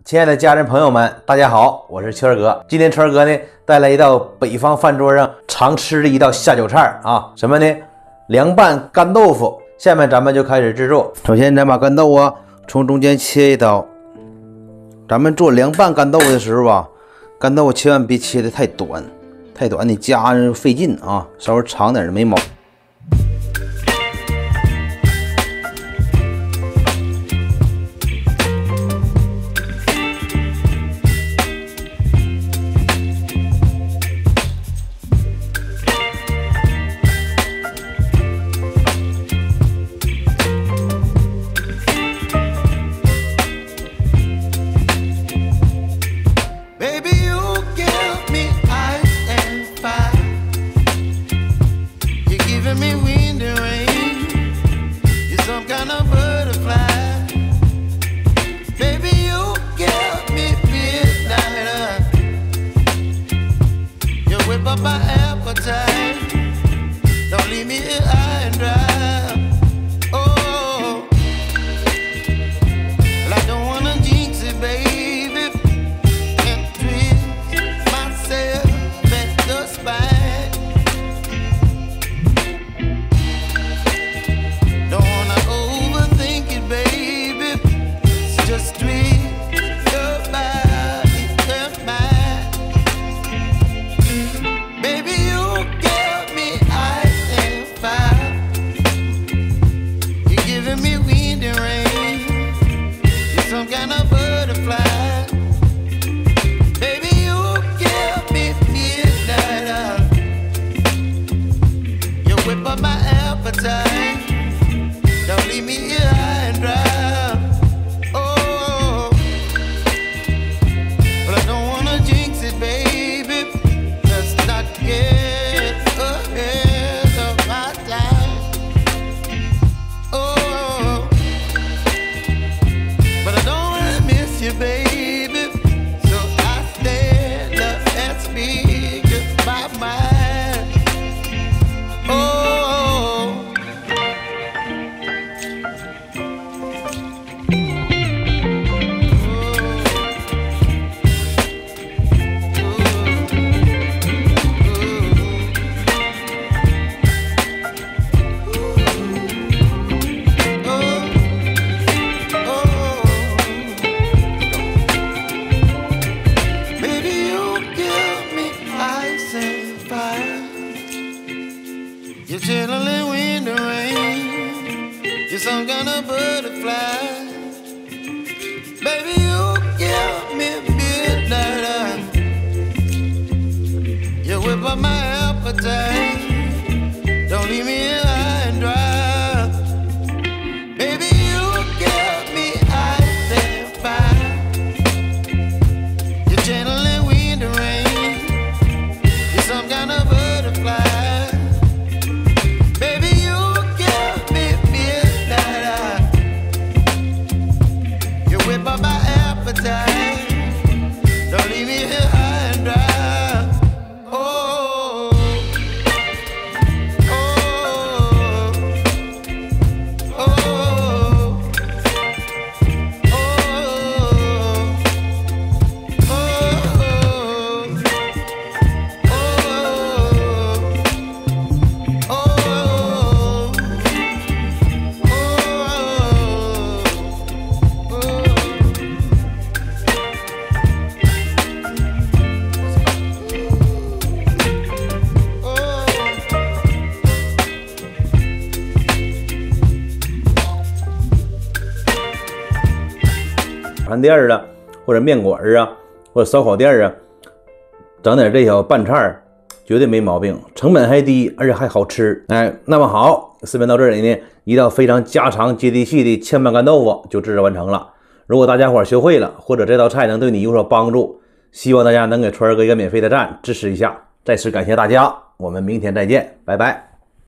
亲爱的家人朋友们，大家好，我是圈哥。今天圈哥呢带来一道北方饭桌上常吃的一道下酒菜啊，什么呢？凉拌干豆腐。下面咱们就开始制作。首先咱把干豆啊从中间切一刀。咱们做凉拌干豆腐的时候啊，干豆腐千万别切的太短，你夹着费劲啊，稍微长点的没毛。You're chilling in the rain. You're some kind of butterfly. Baby, you give me midnight. You whip up my appetite. Don't leave me here high and dry. Baby, you give me ice and fire. You're channeling wind and rain. You're some kind of butterfly. Don't leave me here high and dry. Oh, oh, oh, oh,饭店啊，或者面馆啊，或者烧烤店啊，整点这小拌菜绝对没毛病，成本还低，而且还好吃。哎，那么好，视频到这里呢，一道非常家常接地气的炝拌干豆腐就制作完成了。如果大家伙学会了，或者这道菜能对你有所帮助，希望大家能给川儿哥一个免费的赞，支持一下。再次感谢大家，我们明天再见，拜拜。